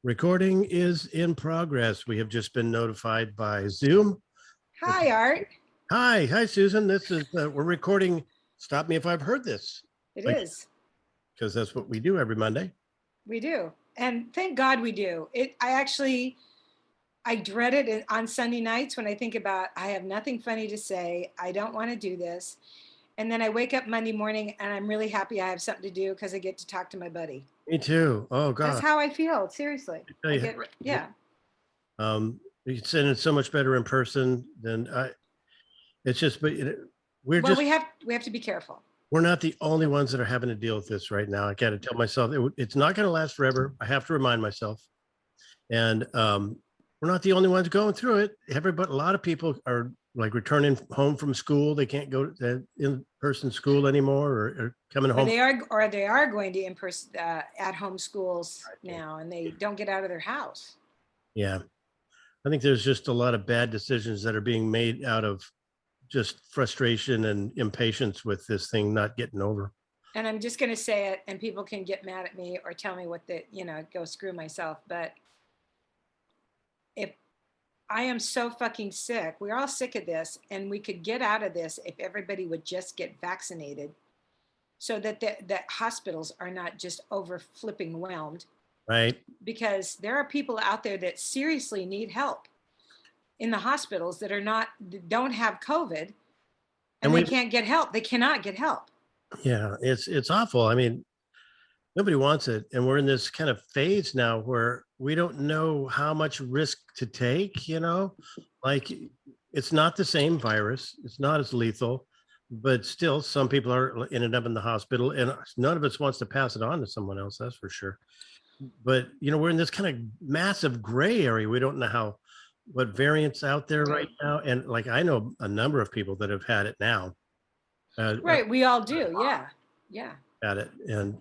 Recording is in progress. We have just been notified by Zoom. Hi, Art. Hi, Susan. This is we're recording. Stop me if I've heard this. It is. Because that's what we do every Monday. We do. And thank God we do. I dread it on Sunday nights when I think about I have nothing funny to say. I don't want to do this. And then I wake up Monday morning and I'm really happy I have something to do because I get to talk to my buddy. Me too. Oh God. That's how I feel. Seriously. Yeah. It's so much better in person than it's just, but we have to be careful. We're not the only ones that are having to deal with this right now. I got to tell myself it's not going to last forever. I have to remind myself. And we're not the only ones going through it. A lot of people are like returning home from school. They can't go to in-person school anymore or coming home. Or they are going to in-person at-home schools now, and they don't get out of their house. Yeah. I think there's just a lot of bad decisions that are being made out of just frustration and impatience with this thing not getting over. And I'm just going to say it, and people can get mad at me or tell me go screw myself. But if I am so fucking sick, we're all sick of this, and we could get out of this if everybody would just get vaccinated so that the hospitals are not just over flipping whelmed. Right. Because there are people out there that seriously need help in the hospitals that don't have COVID and they can't get help. They cannot get help. Yeah, it's awful. I mean, nobody wants it. And we're in this kind of phase now where we don't know how much risk to take, like it's not the same virus. It's not as lethal, but still some people are ended up in the hospital and none of us wants to pass it on to someone else. That's for sure. But, we're in this kind of massive gray area. We don't know what variants out there right now. And like, I know a number of people that have had it now. Right. We all do. Yeah. Yeah. At it. And,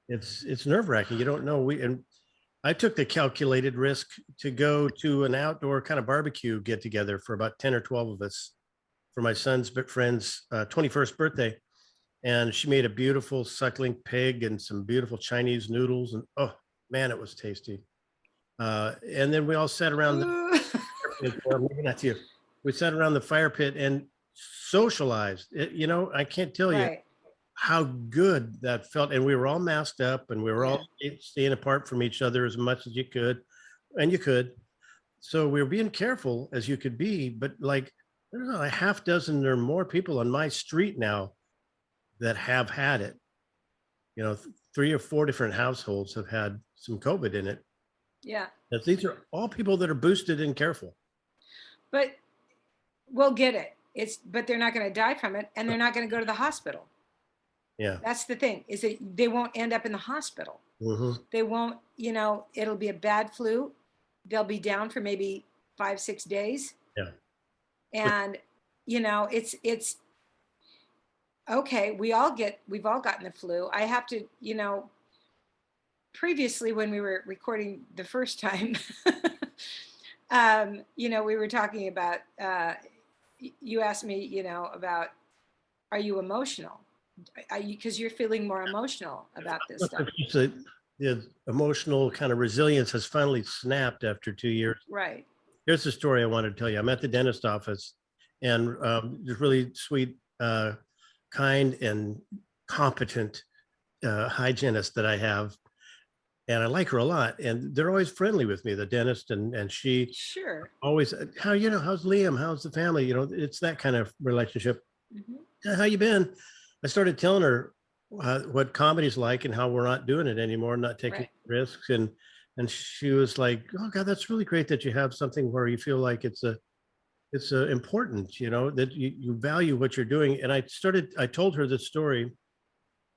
it's nerve wracking. You don't know. And I took the calculated risk to go to an outdoor kind of barbecue get together for about 10 or 12 of us for my son's friend's 21st birthday. And she made a beautiful suckling pig and some beautiful Chinese noodles. And oh man, it was tasty. And then we all sat around we sat around the fire pit and socialized. I can't tell you how good that felt. And we were all masked up and we were all staying apart from each other as much as you could. And you could. So we were being careful as you could be. But like, there's a half dozen or more people on my street now that have had it. 3 or 4 different households have had some COVID in it. Yeah. These are all people that are boosted and careful. But we'll get it. But they're not going to die from it, and they're not going to go to the hospital. Yeah. That's the thing, is that they won't end up in the hospital. Mm-hmm. They won't, it'll be a bad flu. They'll be down for maybe 5-6 days. Yeah. And, it's okay. We've all gotten the flu. I have to, previously when we were recording the first time, we were talking about, you asked me, about, are you emotional? Because you're feeling more emotional about this stuff. The emotional kind of resilience has finally snapped after 2 years. Right. Here's the story I wanted to tell you. I'm at the dentist office and this really sweet, kind and competent hygienist that I have. And I like her a lot. And they're always friendly with me, the dentist and she always, how's Liam? How's the family? It's that kind of relationship. Mm-hmm. How you been? I started telling her what comedy's like and how we're not doing it anymore, not taking risks. And she was like, oh God, that's really great that you have something where you feel like it's important, that you value what you're doing. And I told her this story.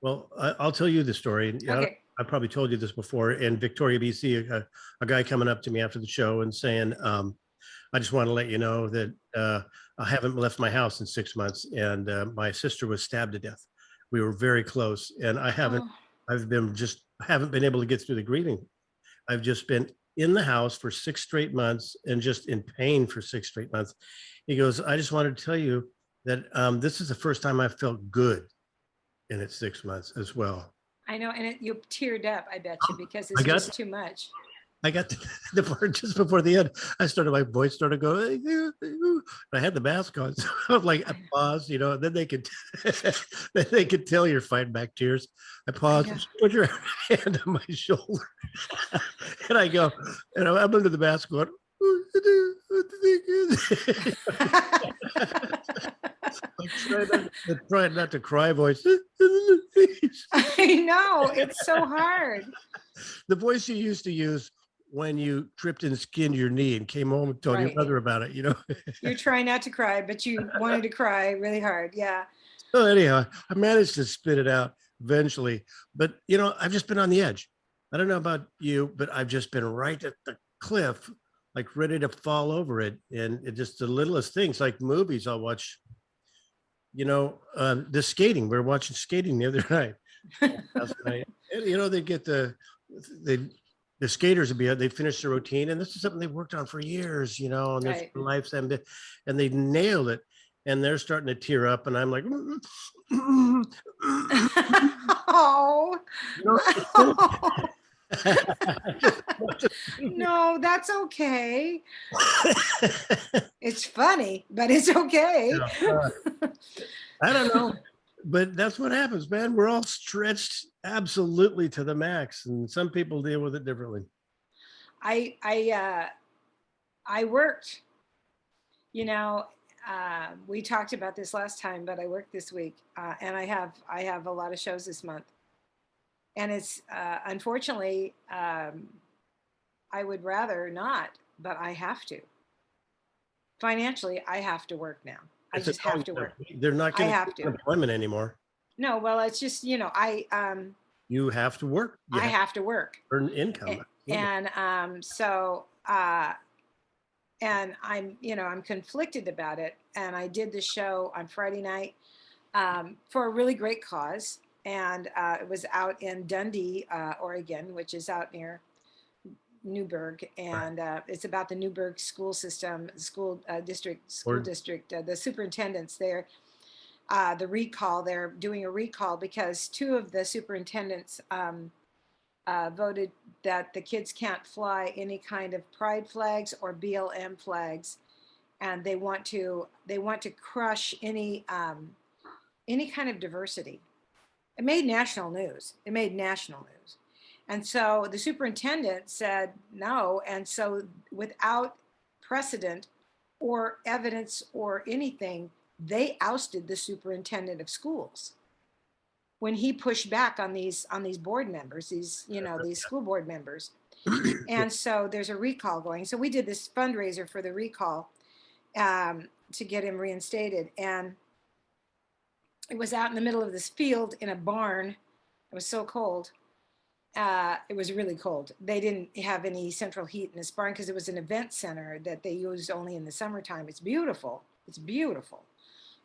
Well, I'll tell you the story. Okay. I probably told you this before. In Victoria, BC, a guy coming up to me after the show and saying, I just want to let you know that I haven't left my house in 6 months. And my sister was stabbed to death. We were very close. And I haven't been able to get through the grieving. I've just been in the house for 6 straight months and just in pain for 6 straight months. He goes, I just wanted to tell you that this is the first time I felt good in its 6 months as well. I know, and you teared up, I bet you, because it's just too much. I got to the part just before the end. My voice started going. I had the mask on, so I was like, I paused, and then they could, then they could tell you're fighting back tears. I paused, know. and she put your hand on my shoulder, and I go, and I'm under the mask going. Trying not to cry voice. I know, it's so hard. The voice you used to use when you tripped and skinned your knee and came home and told your Right. mother about it, You're trying not to cry, but you wanted to cry really hard. Yeah. So anyhow, I managed to spit it out eventually, but I've just been on the edge. I don't know about you, but I've just been right at the cliff, like ready to fall over it. And it just the littlest things, like movies I'll watch. The skating. We were watching skating the other night. Last night. And, they get the skaters would they finish their routine, and this is something they've worked on for years, and this Right. life, and they nailed it, and they're starting to tear up, and I'm like, Oh. you No, that's okay. It's funny, but it's okay. I don't know, but that's what happens, man. We're all stretched absolutely to the max, and some people deal with it differently. I worked, we talked about this last time, but I worked this week, and I have a lot of shows this month, and it's unfortunately, I would rather not, but I have to. Financially, I have to work now. I just have to work. They're not I going have to to. employment anymore. No, well, it's just, You have to work. You I have to work. earn income. And and I'm conflicted about it. And I did the show on Friday night for a really great cause. And it was out in Dundee, Oregon, which is out near Newburgh, and it's about the Newburgh school system, district, the superintendents there, the recall. They're doing a recall because two of the superintendents voted that the kids can't fly any kind of pride flags or BLM flags, and they want to crush any kind of diversity. It made national news. And so the superintendent said no. And so without precedent or evidence or anything, they ousted the superintendent of schools when he pushed back on these board members, these school board members. And so there's a recall going. So we did this fundraiser for the recall to get him reinstated. And it was out in the middle of this field in a barn. It was so cold. It was really cold. They didn't have any central heat in this barn because it was an event center that they used only in the summertime. It's beautiful.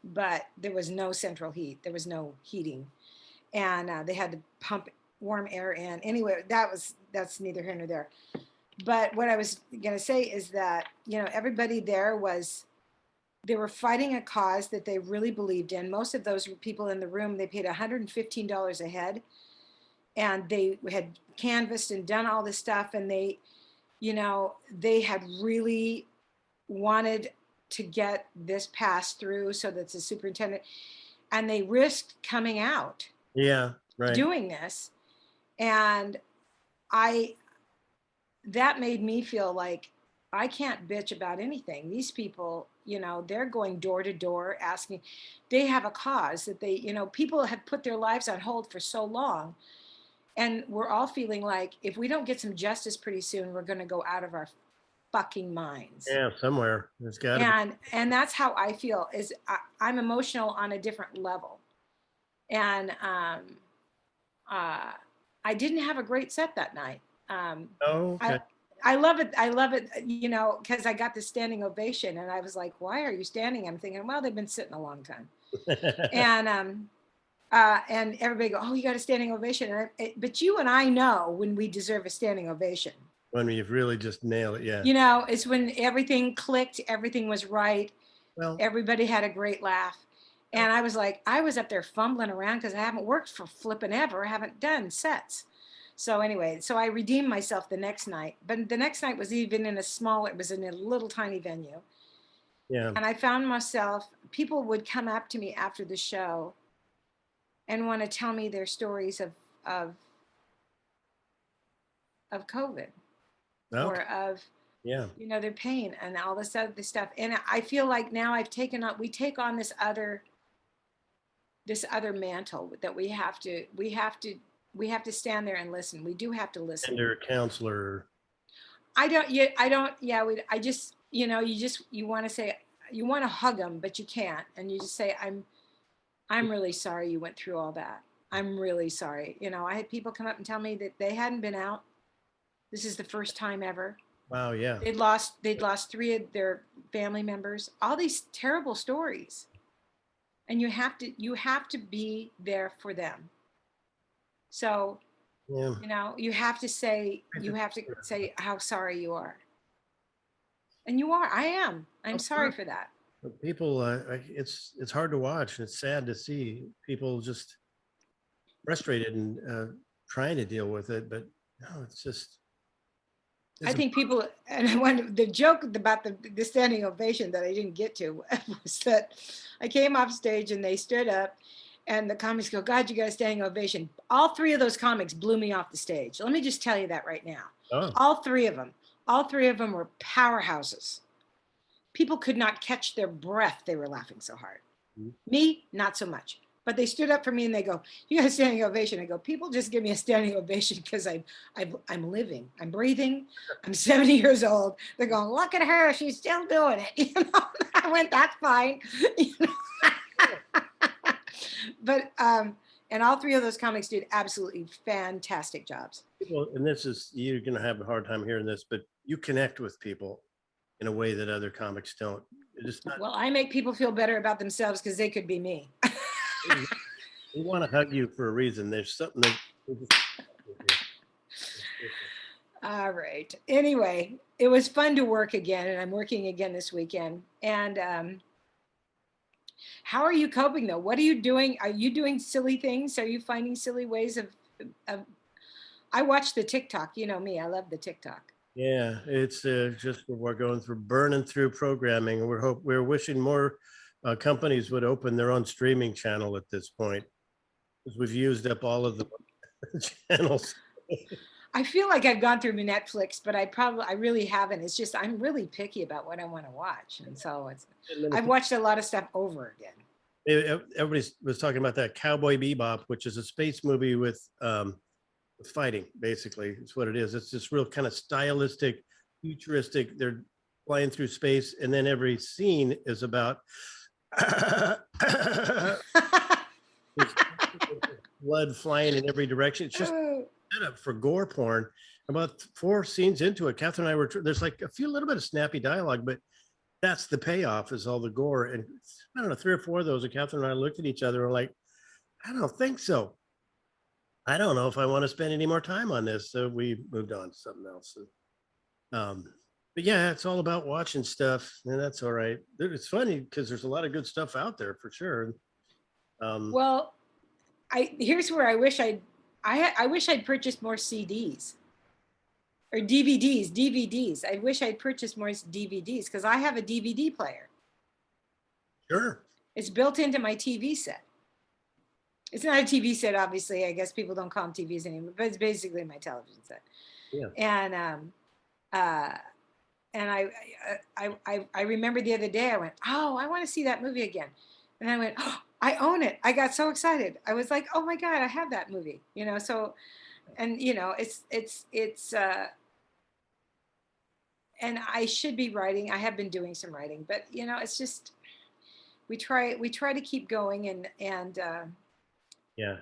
But there was no central heat. There was no heating. And they had to pump warm air in. Anyway, that's neither here nor there. But what I was going to say is that, everybody there they were fighting a cause that they really believed in. Most of those people in the room, they paid $115 a head. And they had canvassed and done all this stuff. And they had really wanted to get this passed through so that the superintendent, and they risked coming out. Yeah, right. Doing this. And that made me feel like I can't bitch about anything. These people, they're going door to door asking, they have a cause that people have put their lives on hold for so long. And we're all feeling like if we don't get some justice pretty soon, we're going to go out of our fucking minds. Yeah, somewhere. There's got to be. And that's how I feel, is I'm emotional on a different level. And I didn't have a great set that night. Okay. I love it. Because I got this standing ovation, and I was like, why are you standing? I'm thinking, well, they've been sitting a long time. And everybody go, oh, you got a standing ovation. But you and I know when we deserve a standing ovation. When you've really just nailed it, yeah. It's when everything clicked, everything was right. Well, everybody had a great laugh. And I was up there fumbling around because I haven't worked for flipping ever. I haven't done sets. So anyway, so I redeemed myself the next night, but the next night was even in a smaller, it was in a little tiny venue. Yeah. And I found myself, people would come up to me after the show and want to tell me their stories of, of COVID Okay. or of, Yeah. their pain and all this other stuff. And I feel like now we take on this other mantle that we have to stand there and listen. We do have to listen. And their counselor. I just, you want to say, you want to hug them, but you can't. And you just say, I'm really sorry you went through all that. I'm really sorry. I had people come up and tell me that they hadn't been out. This is the first time ever. Wow. Yeah. They'd lost 3 of their family members, all these terrible stories. And you have to be there for them. So, Yeah. you have to say how sorry you are. And you are. I am. I'm sorry for that. But people, it's hard to watch. It's sad to see people just frustrated and trying to deal with it. But no, it's just. I think people, and when the joke about the standing ovation that I didn't get to was that I came off stage and they stood up and the comics go, God, you got a standing ovation. All 3 of those comics blew me off the stage. Let me just tell you that right now. Oh. All 3 of them were powerhouses. People could not catch their breath. They were laughing so hard. Mm-hmm. Me, not so much. But they stood up for me and they go, you got a standing ovation. I go, people just give me a standing ovation because I'm living, I'm breathing, I'm 70 years old. They're going, look at her, she's still doing it. I went, that's fine. But and all 3 of those comics did absolutely fantastic jobs. People, and you're going to have a hard time hearing this, but you connect with people in a way that other comics don't. Well, I make people feel better about themselves because they could be me. We want to hug you for a reason. There's something that. All right. Anyway, it was fun to work again, and I'm working again this weekend. And how are you coping though? What are you doing? Are you doing silly things? Are you finding silly ways of I watch the TikTok. You know me. I love the TikTok. Yeah, it's just we're going through burning through programming. We're wishing more companies would open their own streaming channel at this point, because we've used up all of the channels. I feel like I've gone through Netflix, but I really haven't. It's just I'm really picky about what I want to watch, and so I've watched a lot of stuff over again. Everybody was talking about that Cowboy Bebop, which is a space movie with fighting. Basically, it's what it is. It's this real kind of stylistic, futuristic. They're flying through space, and then every scene is about blood flying in every direction. It's just set up for gore porn. About 4 scenes into it, Catherine and I were, there's like a little bit of snappy dialogue, but that's the payoff, is all the gore. And I don't know, 3 or 4 of those, and Catherine and I looked at each other and were like, I don't think so. I don't know if I want to spend any more time on this. So we moved on to something else. But yeah, it's all about watching stuff, and that's all right. It's funny because there's a lot of good stuff out there for sure. Well, here's where I wish I'd purchased more CDs or DVDs. I wish I'd purchased more DVDs because I have a DVD player. Sure. It's built into my TV set. It's not a TV set, obviously. I guess people don't call them TVs anymore, but it's basically my television set. Yeah. And I remember the other day I went, oh, I want to see that movie again. And I went, oh, I own it. I got so excited. I was like, oh my God, I have that movie, so, and it's and I should be writing. I have been doing some writing, but it's just, we try to keep going and yeah.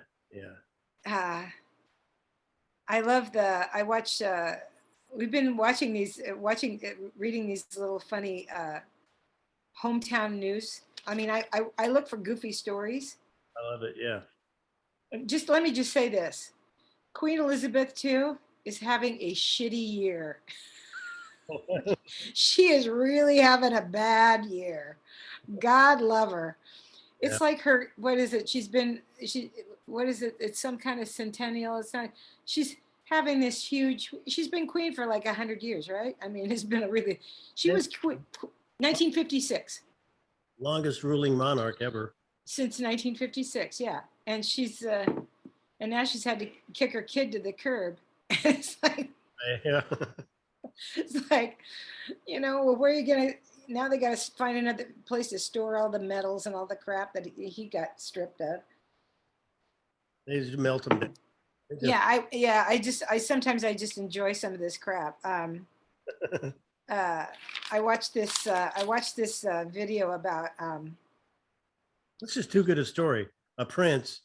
I watch, we've been watching reading these little funny hometown news. I mean, I look for goofy stories. I love it. Yeah. Just let me just say this. Queen Elizabeth II is having a shitty year. She is really having a bad year. God love her. It's like her, what is it? What is it? It's some kind of centennial. It's not, having this huge, she's been queen for like 100 years, right? I mean, it's been a really, she was queen 1956, Longest ruling monarch ever. since 1956, yeah. And she's and now she's had to kick her kid to the curb. It's like, Yeah. it's like, well, where are you gonna, now they gotta find another place to store all the medals and all the crap that he got stripped of. They just melt them down. I sometimes I just enjoy some of this crap. I watched this video about It's just too good a story. A prince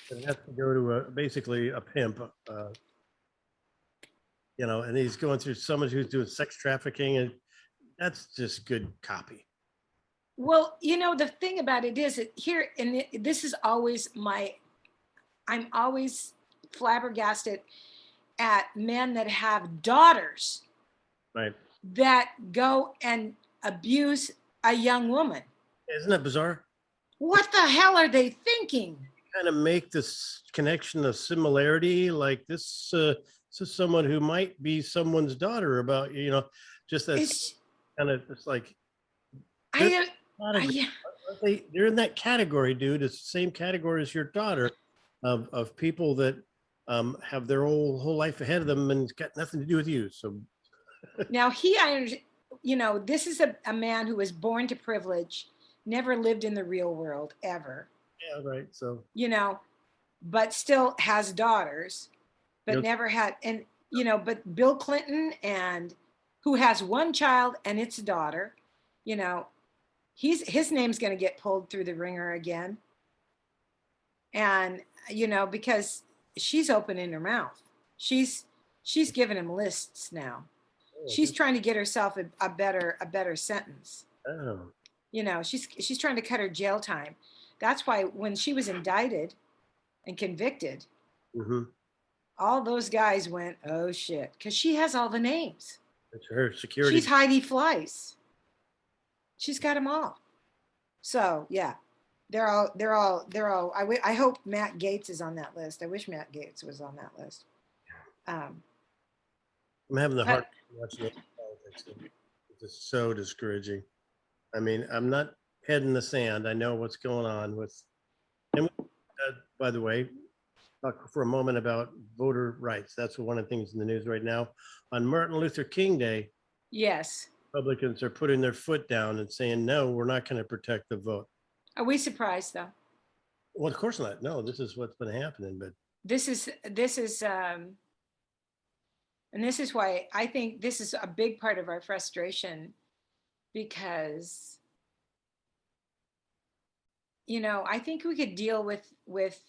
that has to go to basically a pimp, and he's going through someone who's doing sex trafficking, and that's just good copy. well, the thing about it is that here, and this is always I'm always flabbergasted at men that have daughters Right. that go and abuse a young woman. Isn't that bizarre? What the hell are they thinking? Kind of make this connection of similarity, like this is someone who might be someone's daughter about, just that It's, kind of, it's like I, they're in that category, dude. It's the same category as your daughter of people that have their whole life ahead of them and it's got nothing to do with you. So now this is a man who was born to privilege, never lived in the real world ever, yeah, right. So but still has daughters, but Yep. never had, and but Bill Clinton, and who has one child and it's a daughter, his name's going to get pulled through the ringer again. And because she's opening her mouth, she's giving him lists now. She's trying to get herself a better sentence. Oh. She's trying to cut her jail time. That's why when she was indicted and convicted, Mm-hmm. all those guys went, oh shit, because she has all the names. It's her security. She's Heidi Fleiss. She's got them all. So yeah, they're all. I hope Matt Gaetz is on that list. I wish Matt Gaetz was on that list. I'm having the hard time watching it. It's just so discouraging. I mean, I'm not head in the sand. I know what's going on with. And by the way, talk for a moment about voter rights. That's one of the things in the news right now. On Martin Luther King Day, Yes. Republicans are putting their foot down and saying, no, we're not going to protect the vote. Are we surprised though? Well, of course not. No, this is what's been happening. But This is and this is why I think this is a big part of our frustration, because I think we could deal with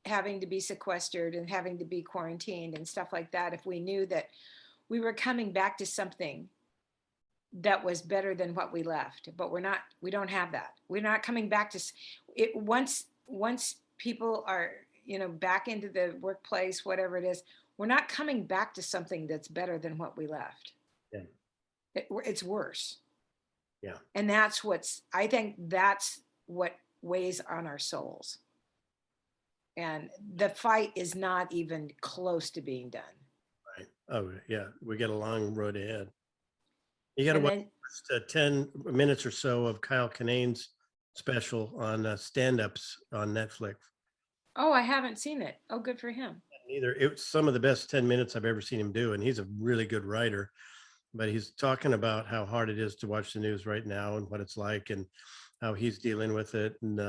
having to be sequestered and having to be quarantined and stuff like that if we knew that we were coming back to something that was better than what we left. But we don't have that. We're not coming back to it. Once people are back into the workplace, whatever it is, we're not coming back to something that's better than what we left. Yeah. It's worse. Yeah. And I think that's what weighs on our souls. And the fight is not even close to being done. right. Oh, yeah. We got a long road ahead. You got to And watch then, 10 minutes or so of Kyle Kinane's special on stand-ups on Netflix. oh, I haven't seen it. Oh, good for him. Neither. It's some of the best 10 minutes I've ever seen him do. And he's a really good writer, but he's talking about how hard it is to watch the news right now and what it's like and how he's dealing with it. And,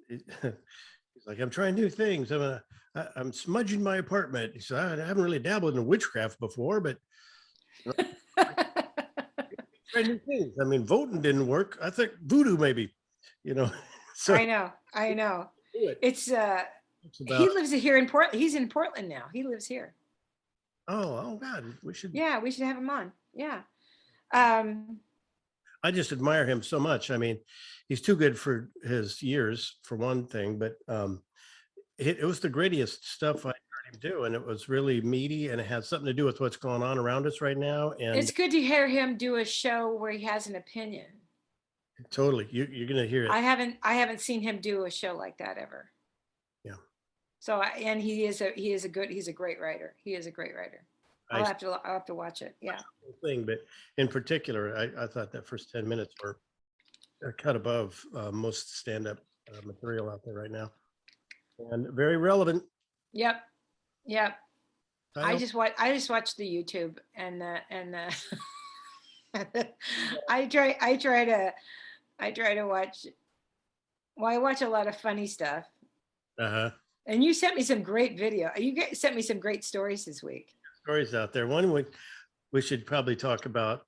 he's like, I'm trying new things. I'm smudging my apartment. He said, I haven't really dabbled in witchcraft before, but try new things. I mean, voting didn't work. I think voodoo maybe, so I know. do it. It's It's about, he lives here in Portland. He's in Portland now. He lives here. oh God, we should. Yeah, we should have him on. Yeah. I just admire him so much. I mean, he's too good for his years, for one thing, but it was the grittiest stuff I heard him do, and it was really meaty, and it has something to do with what's going on around us right now. And It's good to hear him do a show where he has an opinion. totally, you're gonna hear it. I haven't seen him do a show like that ever. Yeah. So, and he's a great writer. He is a great writer. I I'll have to watch it. Yeah. thing, but in particular, I thought that first 10 minutes were a cut above most stand-up material out there right now, and very relevant. Yep. Yep. I don't. I just watched the YouTube I try to watch. Well, I watch a lot of funny stuff. Uh-huh. And you sent me some great video. Sent me some great stories this week. Stories out there. One we should probably talk about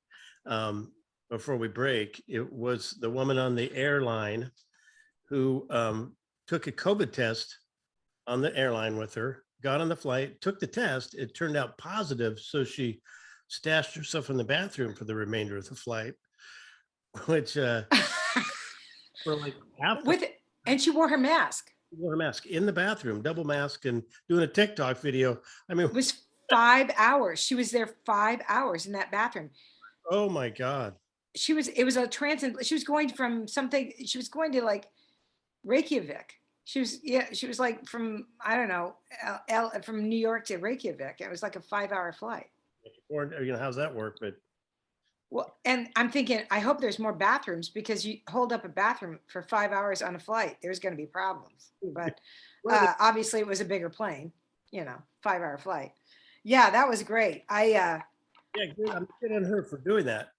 before we break. It was the woman on the airline who took a COVID test on the airline with her, got on the flight, took the test. It turned out positive, so she stashed herself in the bathroom for the remainder of the flight, which for like half the And she wore her mask. wore a mask in the bathroom, double mask, and doing a TikTok video. I mean, It was 5 hours. She was there 5 hours in that bathroom. oh my God. It was a transit. She was going from something, she was going to like Reykjavik. She was like from, I don't know, from New York to Reykjavik. It was like a 5-hour flight. Or, how's that work? But Well, and I'm thinking, I hope there's more bathrooms, because you hold up a bathroom for 5 hours on a flight, there's going to be problems. But obviously it was a bigger plane, 5-hour flight. Yeah, that was great. yeah, good. I'm good on her for doing that.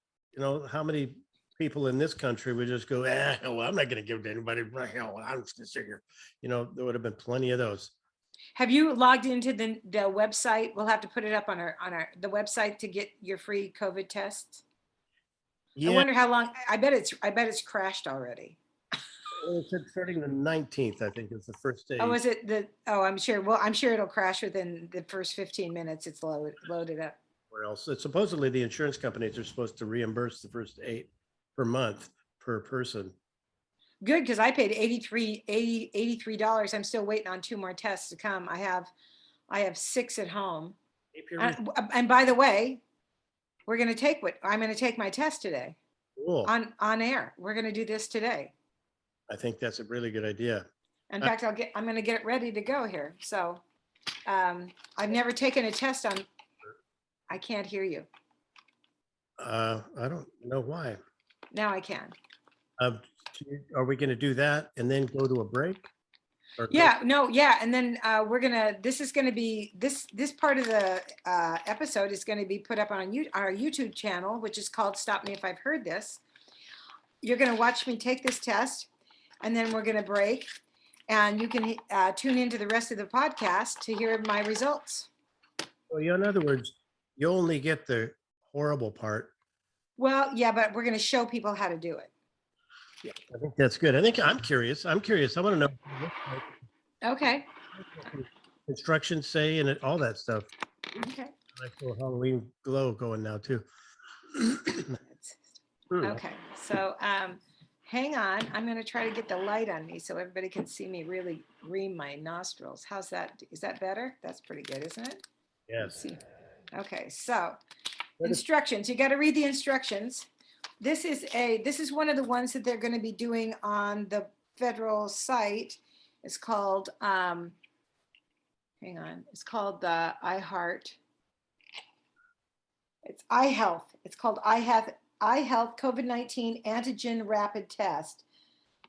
How many people in this country would just go, well, I'm not going to give it to anybody. Hell, I'm just going to sit here. There would have been plenty of those. Have you logged into the website? We'll have to put it up on the website to get your free COVID tests. Yeah. I wonder how long. I bet it's crashed already. Well, it said starting the 19th, I think is the first day. Oh, is it I'm sure. Well, I'm sure it'll crash within the first 15 minutes. It's loaded up. Where else? Supposedly the insurance companies are supposed to reimburse the first 8 per month per person. Good, because I paid $83. I'm still waiting on 2 more tests to come. I have 6 at home. And by the way, I'm going to take my test today. Cool. On air. We're going to do this today. I think that's a really good idea. In fact, I'm going to get it ready to go here. So I've never taken a test on. I can't hear you. I don't know why. Now I can. Are we going to do that and then go to a break? Yeah, no, yeah. And then this is going to be, this part of the episode is going to be put up on our YouTube channel, which is called Stop Me If I've Heard This. You're going to watch me take this test, and then we're going to break, and you can tune into the rest of the podcast to hear my results. Well, in other words, you only get the horrible part. Well, yeah, but we're going to show people how to do it. Yeah, I think that's good. I'm curious. I want to know. Okay. Instructions say and all that stuff. Okay. Nice little Halloween glow going now too. Okay. So hang on. I'm going to try to get the light on me so everybody can see me really ream my nostrils. How's that? Is that better? That's pretty good, isn't it? Yes. Okay. So instructions. You got to read the instructions. This is one of the ones that they're going to be doing on the federal site. It's called, hang on, it's called the iHeart. It's iHealth. It's called iHealth COVID-19 antigen rapid test.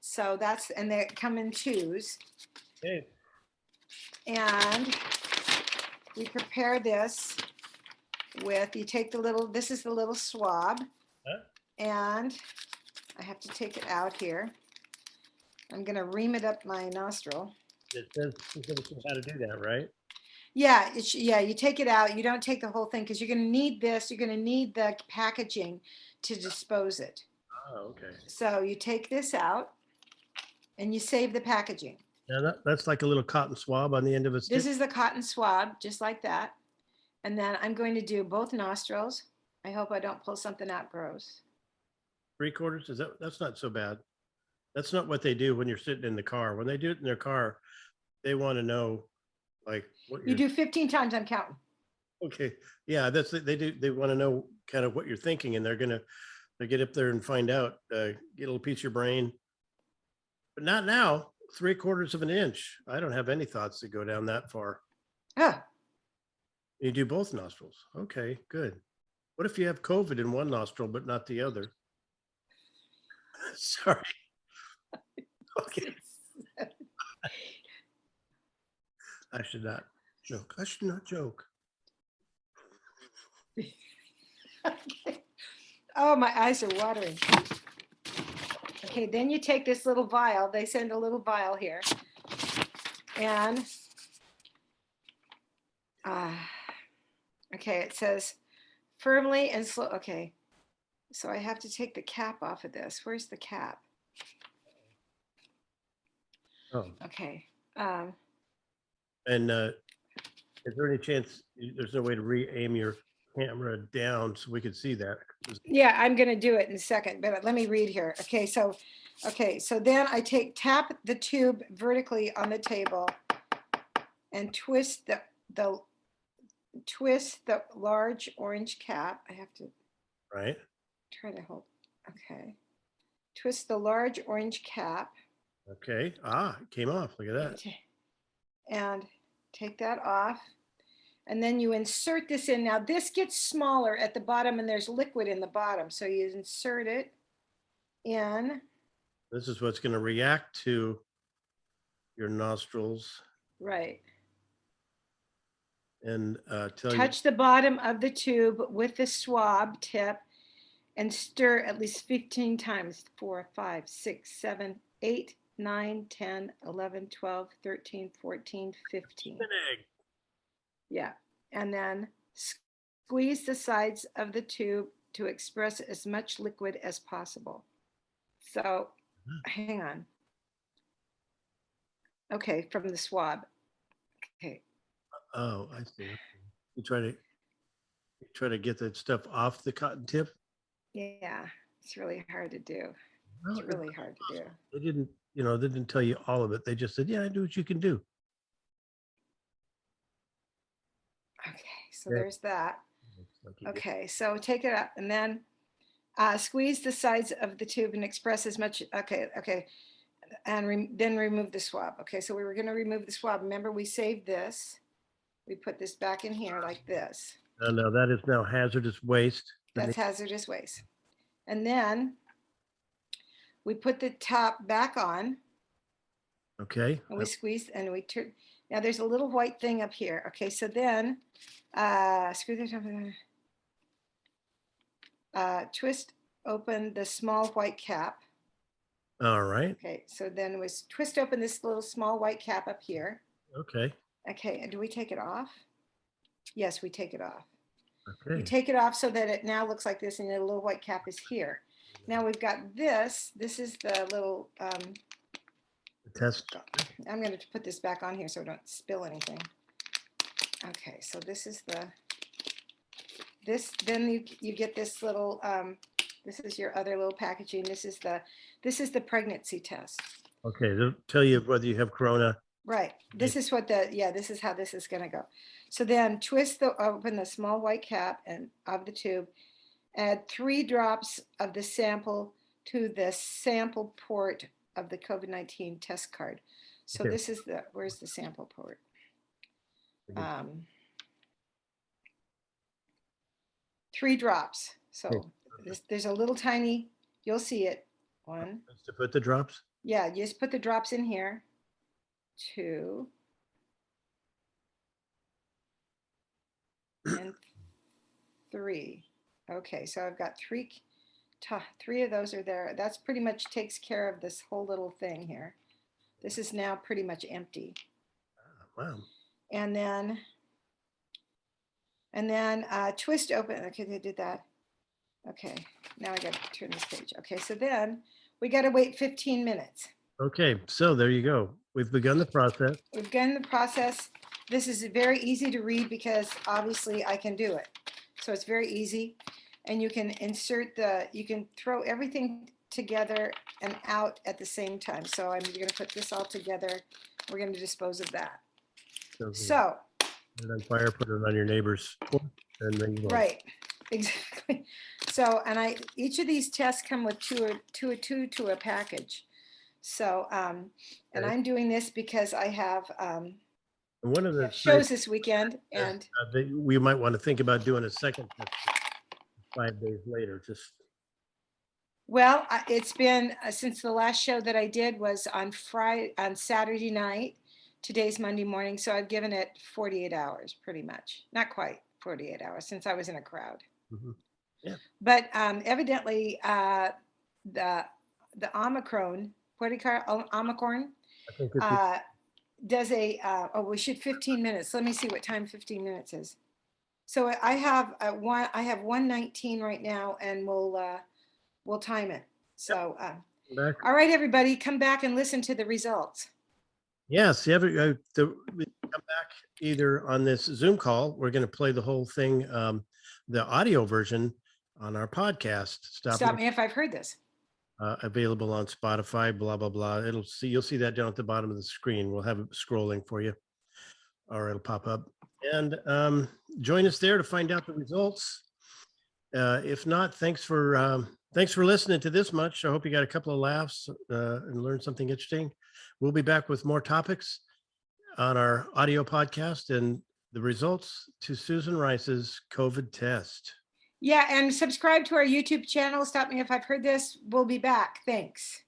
So and they come in 2s. Okay. And we prepare this with, you take this is the little swab. Huh? And I have to take it out here. I'm going to ream it up my nostril. It says how to do that, right? Yeah, you take it out. You don't take the whole thing, because you're going to need this. You're going to need the packaging to dispose it. Oh, okay. So you take this out and you save the packaging. Now that's like a little cotton swab on the end of a stick. This is the cotton swab, just like that. And then I'm going to do both nostrils. I hope I don't pull something out gross. 3/4? That's not so bad. That's not what they do when you're sitting in the car. When they do it in their car, they want to know like what you do 15 times. I'm counting. Okay. Yeah, they want to know kind of what you're thinking, and they get up there and find out, get a little piece of your brain. But not now. 3/4 of an inch. I don't have any thoughts that go down that far. Oh, You do both nostrils. Okay, good. What if you have COVID in one nostril but not the other? Sorry. Okay, I should not joke. I should not joke. okay. Oh, my eyes are watering. Okay, then you take this little vial. They send a little vial here. And, okay, it says firmly and slow. Okay, so I have to take the cap off of this. Where's the cap? Oh, Okay. and is there any chance there's no way to re-aim your camera down so we could see that? Yeah, I'm gonna do it in a second, but let me read here. Okay, so then I tap the tube vertically on the table and twist the large orange cap. I have to Right. try to hold. Okay. Twist the large orange cap Okay. It came off. Look at that. and take that off. And then you insert this in. Now this gets smaller at the bottom and there's liquid in the bottom. So you insert it in. This is what's going to react to your nostrils Right. and tell you. Touch the bottom of the tube with the swab tip and stir at least 15 times. 4, 5, 6, 7, 8, 9, 10, 11, 12, 13, 14, 15. Yeah. And then squeeze the sides of the tube to express as much liquid as possible. So hang on. Okay, from the swab. Okay. Oh, I see. You try to get that stuff off the cotton tip. Yeah, it's really hard to do. Well, It's really hard to do. They didn't tell you all of it. They just said, yeah, do what you can do. Okay, so Yeah. there's that. Like you get- Okay, so take it up and then squeeze the sides of the tube and express as much. Okay. And then remove the swab. Okay, so we were going to remove the swab. Remember, we saved this. We put this back in here like this. No, that is now hazardous waste. That's hazardous waste. And then we put the top back on Okay. and we squeeze and we turn. Now there's a little white thing up here. Okay, so then screw the top. Twist open the small white cap. All right. Okay, so then we twist open this little small white cap up here. Okay. Okay, and do we take it off? Yes, we take it off. Okay. You take it off so that it now looks like this and the little white cap is here. Now we've got this. This is the little, The test. I'm going to put this back on here so I don't spill anything. Okay, so this is then you get this little, this is your other little packaging. This is the pregnancy test. Okay. They'll tell you whether you have corona. Right. This is what this is how this is going to go. So then open the small white cap and of the tube, add 3 drops of the sample to the sample port of the COVID-19 test card. So Okay. this is where's the sample port? 3 drops. So there's a little tiny, you'll see it. 1. To put the drops. Yeah, you just put the drops in here. 2. And 3. Okay, so I've got 3 of those are there. That's pretty much takes care of this whole little thing here. This is now pretty much empty. Wow. And then twist open. Okay, they did that. Okay, now I got to turn this page. Okay, so then we got to wait 15 minutes. Okay, so there you go. We've begun the process. We've begun the process. This is very easy to read because obviously I can do it. So it's very easy. And you can you can throw everything together and out at the same time. So I'm going to put this all together. We're going to dispose of that. So. Put it on fire, put it on your neighbor's porch, and then you Right, exactly. So, and each of these tests come with two to a package. So, and Okay. I'm doing this because I have And one of the nice shows this weekend, is, and that we might want to think about doing a second test 5 days later, just, well, it's been since the last show that I did was on Saturday night. Today's Monday morning, so I've given it 48 hours, pretty much. Not quite 48 hours since I was in a crowd. mhm. Yeah, But evidently, the Omicron, what do you call it? Omicron, I think it's, uh, does we should 15 minutes. Let me see what time 15 minutes is. So I have I have 1:19 right now, and we'll time it. So, back. all right, everybody, come back and listen to the results. Yes, we come back either on this Zoom call. We're going to play the whole thing, the audio version on our podcast. Stop me if I've heard this. Available on Spotify. Blah blah blah. You'll see that down at the bottom of the screen. We'll have it scrolling for you, or it'll pop up. And join us there to find out the results. If not, thanks for listening to this much. I hope you got a couple of laughs and learned something interesting. We'll be back with more topics on our audio podcast and the results to Susan Rice's COVID test. Yeah, and subscribe to our YouTube channel. Stop me if I've heard this. We'll be back. Thanks.